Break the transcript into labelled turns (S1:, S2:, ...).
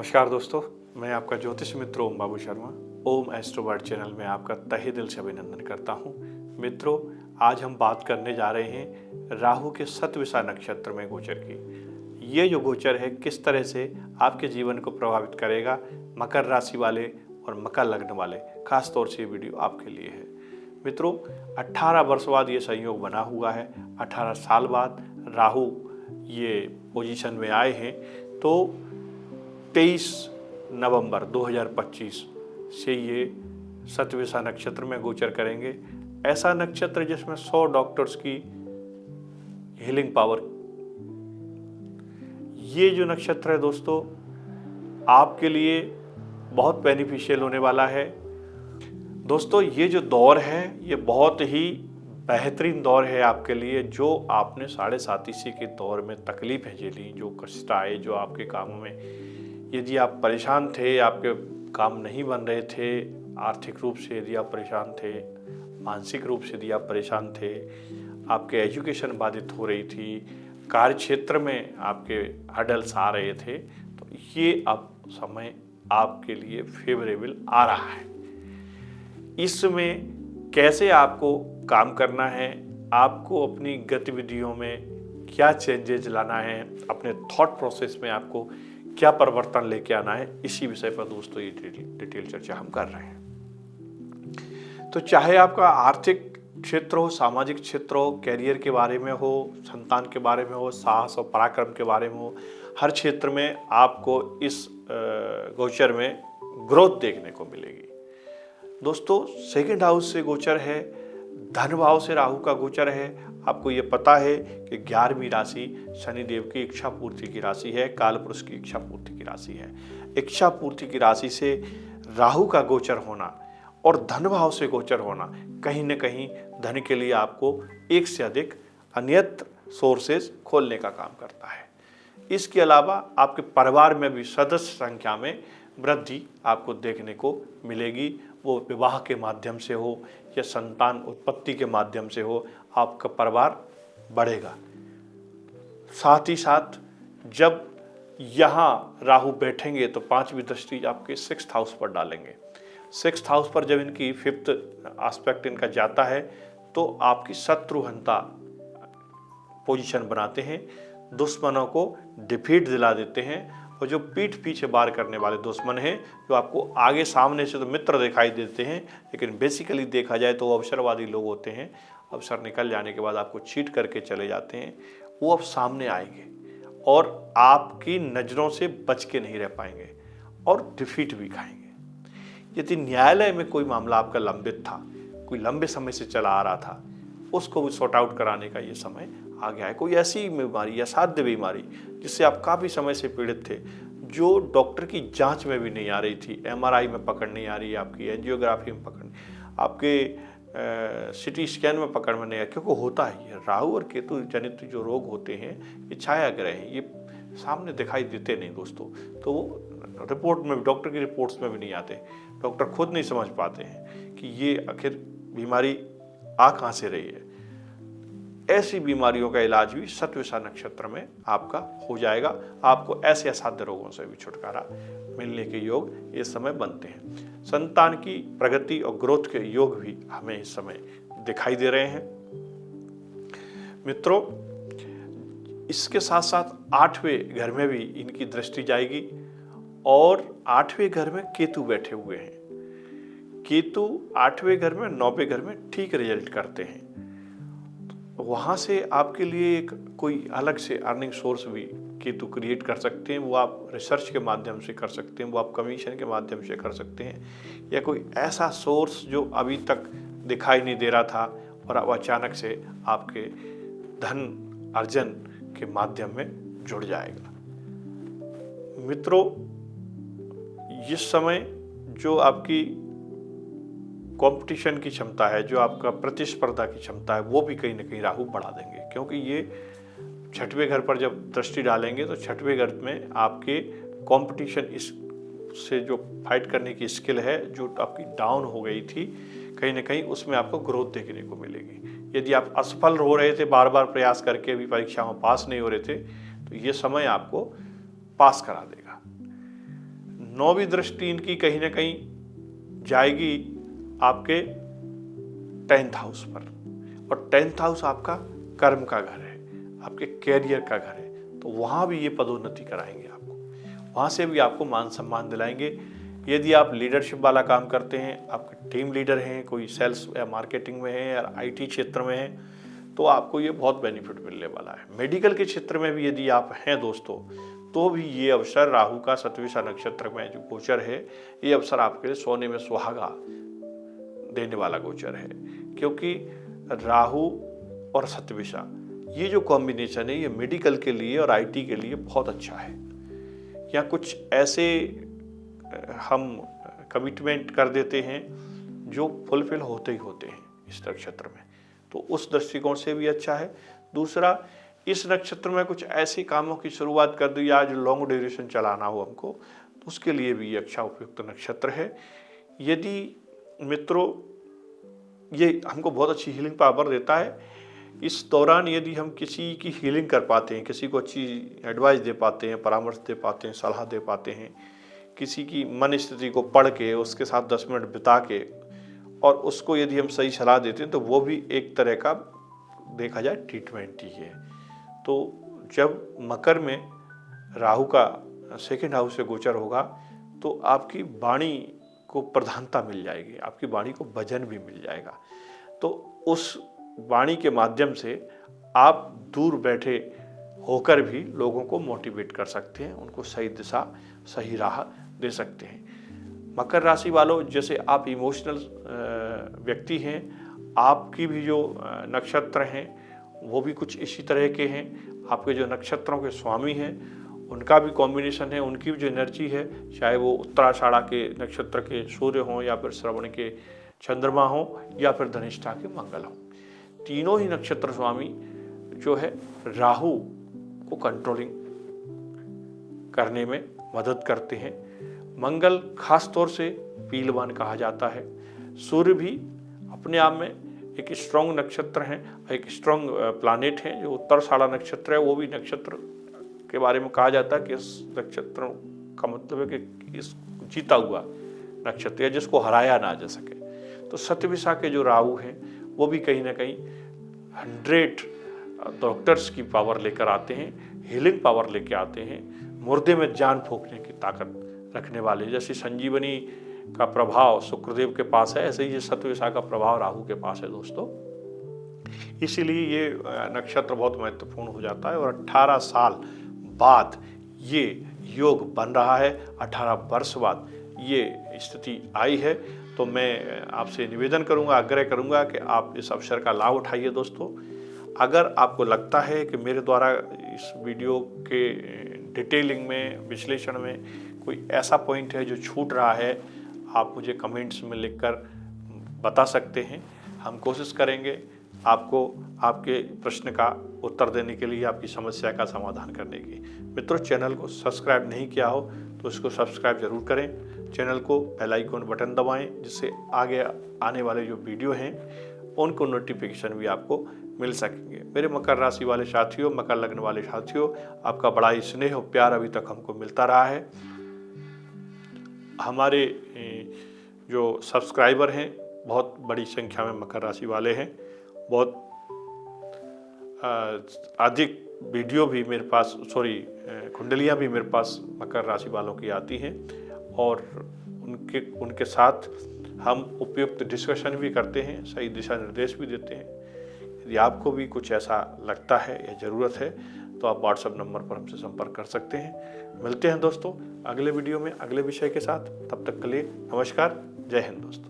S1: नमस्कार दोस्तों, मैं आपका ज्योतिष मित्र ओम बाबू शर्मा ओम एस्ट्रोवर्ड चैनल में आपका तहे दिल से अभिनंदन करता हूं। मित्रों, आज हम बात करने जा रहे हैं राहु के शतभिषा नक्षत्र में गोचर की। ये जो गोचर है किस तरह से आपके जीवन को प्रभावित करेगा, मकर राशि वाले और मकर लग्न वाले, खास तौर से ये वीडियो आपके लिए है। मित्रों, 18 वर्ष बाद ये संयोग बना हुआ है। 18 साल बाद राहु ये पोजीशन में आए हैं, तो 23 नवंबर 2025 से ये शतभिषा नक्षत्र में गोचर करेंगे। ऐसा नक्षत्र जिसमें 100 डॉक्टर्स की हीलिंग पावर। ये जो नक्षत्र है दोस्तों, आपके लिए बहुत बेनिफिशियल होने वाला है। दोस्तों, ये जो दौर है ये बहुत ही बेहतरीन दौर है आपके लिए। जो आपने 7.5 इसी के दौर में तकलीफें झेली, जो कष्ट आए, जो आपके कामों में, यदि आप परेशान थे, आपके काम नहीं बन रहे थे, आर्थिक रूप से यदि आप परेशान थे, मानसिक रूप से यदि आप परेशान थे, आपके एजुकेशन बाधित हो रही थी, कार्य क्षेत्र में आपके हर्डल्स आ रहे थे, तो ये अब समय आपके लिए फेवरेबल आ रहा है। इसमें कैसे आपको काम करना है, आपको अपनी गतिविधियों में क्या चेंजेस लाना है, अपने थॉट प्रोसेस में आपको क्या परिवर्तन लेके आना है, इसी विषय पर दोस्तों ये डिटेल चर्चा हम कर रहे हैं। तो चाहे आपका आर्थिक क्षेत्र हो, सामाजिक क्षेत्र हो, कैरियर के बारे में हो, संतान के बारे में हो, साहस और पराक्रम के बारे में हो, हर क्षेत्र में आपको इस गोचर में ग्रोथ देखने को मिलेगी। दोस्तों, सेकंड हाउस से गोचर है, धन भाव से राहु का गोचर है। आपको ये पता है कि 11वीं राशि शनिदेव की इच्छा पूर्ति की राशि है, काल पुरुष की इच्छा पूर्ति की राशि है। इच्छा पूर्ति की राशि से राहु का गोचर होना और धन भाव से गोचर होना कहीं न कहीं धन के लिए आपको एक से अधिक अन्यत्र सोर्सेज खोलने का काम करता है। इसके अलावा आपके परिवार में भी सदस्य संख्या में वृद्धि आपको देखने को मिलेगी। वो विवाह के माध्यम से हो या संतान उत्पत्ति के माध्यम से हो, आपका परिवार बढ़ेगा। साथ ही साथ जब यहाँ राहु बैठेंगे तो 5वीं दृष्टि आपके 6th हाउस पर डालेंगे। 6th हाउस पर जब इनकी 5th एस्पेक्ट इनका जाता है तो आपकी शत्रुहंता पोजीशन बनाते हैं, दुश्मनों को डिफीट दिला देते हैं। और जो पीठ पीछे वार करने वाले दुश्मन हैं, जो आपको आगे सामने से तो मित्र दिखाई देते हैं, लेकिन बेसिकली देखा जाए तो वो अवसरवादी लोग होते हैं। अवसर निकल जाने के बाद आपको चीट करके चले जाते हैं। वो अब सामने आएंगे और आपकी नज़रों से बच के नहीं रह पाएंगे और डिफीट भी खाएंगे। यदि न्यायालय में कोई मामला आपका लंबित था, कोई लंबे समय से चला आ रहा था, उसको भी सॉर्ट आउट कराने का ये समय आ गया है। कोई ऐसी बीमारी या साध्य बीमारी जिससे आप काफ़ी समय से पीड़ित थे, जो डॉक्टर की जांच में भी नहीं आ रही थी, एमआरआई में पकड़ नहीं आ रही है, आपकी एंजियोग्राफी में पकड़, आपके सिटी स्कैन में पकड़ में नहीं आ, क्योंकि होता है ये राहु और केतु जनित जो रोग होते हैं ये छाया ग्रह हैं, ये सामने दिखाई देते नहीं दोस्तों। तो वो रिपोर्ट में भी, डॉक्टर की रिपोर्ट्स में भी नहीं आते। डॉक्टर खुद नहीं समझ पाते हैं कि ये आखिर बीमारी आ कहाँ से रही है। ऐसी बीमारियों का इलाज भी शतभिषा नक्षत्र में आपका हो जाएगा। आपको ऐसे असाध्य रोगों से भी छुटकारा मिलने के योग इस समय बनते हैं। संतान की प्रगति और ग्रोथ के योग भी हमें इस समय दिखाई दे रहे हैं। मित्रों, इसके साथ साथ 8वें घर में भी इनकी दृष्टि जाएगी और 8वें घर में केतु बैठे हुए हैं। केतु 8वें घर में, 9वें घर में ठीक रिजल्ट करते हैं। वहाँ से आपके लिए एक कोई अलग से अर्निंग सोर्स भी केतु क्रिएट कर सकते हैं। वो आप रिसर्च के माध्यम से कर सकते हैं, वो आप कमीशन के माध्यम से कर सकते हैं, या कोई ऐसा सोर्स जो अभी तक दिखाई नहीं दे रहा था और अब अचानक से आपके धन अर्जन के माध्यम में जुड़ जाएगा। मित्रों, इस समय जो आपकी कंपटीशन की क्षमता है, जो आपका प्रतिस्पर्धा की क्षमता है, वो भी कहीं ना कहीं राहु बढ़ा देंगे। क्योंकि ये 6वें घर पर जब दृष्टि डालेंगे तो 6वें घर में आपके कंपटीशन इस से जो फाइट करने की स्किल है, जो आपकी डाउन हो गई थी, कहीं ना कहीं उसमें आपको ग्रोथ देखने को मिलेगी। यदि आप असफल हो रहे थे, बार बार प्रयास करके भी परीक्षा में पास नहीं हो रहे थे, तो ये समय आपको पास करा देगा। 9वीं दृष्टि इनकी कहीं ना कहीं जाएगी आपके 10th हाउस पर, और 10th हाउस आपका कर्म का घर है, आपके कैरियर का घर है। तो वहाँ भी ये पदोन्नति कराएंगे आपको, वहाँ से भी आपको मान सम्मान दिलाएंगे। यदि आप लीडरशिप वाला काम करते हैं, आपके टीम लीडर हैं, कोई सेल्स या मार्केटिंग में है या IT क्षेत्र में है, तो आपको ये बहुत बेनिफिट मिलने वाला है। मेडिकल के क्षेत्र में भी यदि आप हैं दोस्तों, तो भी ये अवसर राहु का शतभिषा नक्षत्र में जो गोचर है, ये अवसर आपके लिए सोने में सुहागा देने वाला गोचर है। क्योंकि राहु और शतभिषा ये जो कॉम्बिनेशन है, ये मेडिकल के लिए और IT के लिए बहुत अच्छा है। या कुछ ऐसे हम कमिटमेंट कर देते हैं जो फुलफिल होते ही होते हैं इस नक्षत्र में, तो उस दृष्टिकोण से भी अच्छा है। दूसरा, इस नक्षत्र में कुछ ऐसे कामों की शुरुआत कर दी आज लॉन्ग ड्यूरेशन चलाना हो हमको, तो उसके लिए भी ये अच्छा उपयुक्त नक्षत्र है। यदि मित्रों, ये हमको बहुत अच्छी हीलिंग पावर देता है। इस दौरान यदि हम किसी की हीलिंग कर पाते हैं, किसी को अच्छी एडवाइस दे पाते हैं, परामर्श दे पाते हैं, सलाह दे पाते हैं, किसी की मन स्थिति को पढ़ के उसके साथ 10 मिनट बिता के और उसको यदि हम सही सलाह देते हैं, तो वो भी एक तरह का देखा जाए ट्रीटमेंट ही है। तो जब मकर में राहु का 2nd हाउस से गोचर होगा, तो आपकी वाणी को प्रधानता मिल जाएगी, आपकी वाणी को वजन भी मिल जाएगा। तो उस वाणी के माध्यम से आप दूर बैठे होकर भी लोगों को मोटिवेट कर सकते हैं, उनको सही दिशा, सही राह दे सकते हैं। मकर राशि वालों, जैसे आप इमोशनल व्यक्ति हैं, आपकी भी जो नक्षत्र हैं वो भी कुछ इसी तरह के हैं। आपके जो नक्षत्रों के स्वामी हैं उनका भी कॉम्बिनेशन है, उनकी भी जो एनर्जी है, चाहे वो उत्तराषाढ़ा के नक्षत्र के सूर्य हों या फिर श्रवण के चंद्रमा हों या फिर धनिष्ठा के मंगल हों, तीनों ही नक्षत्र स्वामी जो है राहु को कंट्रोलिंग करने में मदद करते हैं। मंगल खास तौर से पीलवान कहा जाता है। सूर्य भी अपने आप में एक स्ट्रॉन्ग नक्षत्र हैं, एक स्ट्रॉन्ग प्लानेट है। जो उत्तराषाढ़ा नक्षत्र है वो भी नक्षत्र के बारे में कहा जाता है कि इस नक्षत्र का मतलब है कि इस जीता हुआ नक्षत्र है जिसको हराया ना जा सके। तो शतभिषा के जो राहु हैं वो भी कहीं ना कहीं 100 डॉक्टर्स की पावर लेकर आते हैं, हीलिंग पावर लेके आते हैं, मुर्दे में जान फूंकने की ताकत रखने वाले। जैसे संजीवनी का प्रभाव शुक्रदेव के पास है, ऐसे ही ये शतभिषा का प्रभाव राहु के पास है दोस्तों। इसीलिए ये नक्षत्र बहुत महत्वपूर्ण हो जाता है। और 18 साल बाद ये योग बन रहा है, 18 वर्ष बाद ये स्थिति आई है। तो मैं आपसे निवेदन करूंगा, आग्रह करूंगा कि आप इस अवसर का लाभ उठाइए दोस्तों। अगर आपको लगता है कि मेरे द्वारा इस वीडियो के डिटेलिंग में, विश्लेषण में कोई ऐसा पॉइंट है जो छूट रहा है, आप मुझे कमेंट्स में लिखकर बता सकते हैं। हम कोशिश करेंगे आपको आपके प्रश्न का उत्तर देने के लिए, आपकी समस्या का समाधान करने की। मित्रों, चैनल को सब्सक्राइब नहीं किया हो तो इसको सब्सक्राइब जरूर करें। चैनल को बेल आइकन बटन दबाएं, जिससे आगे आने वाले जो वीडियो हैं उनको नोटिफिकेशन भी आपको मिल सकेंगे। मेरे मकर राशि वाले साथियों, मकर लग्न वाले साथियों, आपका बड़ा ही स्नेह और प्यार अभी तक हमको मिलता रहा है। हमारे जो सब्सक्राइबर हैं बहुत बड़ी संख्या में मकर राशि वाले हैं। बहुत अधिक वीडियो भी मेरे पास, कुंडलियाँ भी मेरे पास मकर राशि वालों की आती हैं और उनके साथ हम उपयुक्त डिस्कशन भी करते हैं, सही दिशा निर्देश भी देते हैं। यदि आपको भी कुछ ऐसा लगता है या ज़रूरत है तो आप व्हाट्सएप नंबर पर हमसे संपर्क कर सकते हैं। मिलते हैं दोस्तों अगले वीडियो में अगले विषय के साथ। तब तक के लिए नमस्कार, जय हिंद दोस्तों।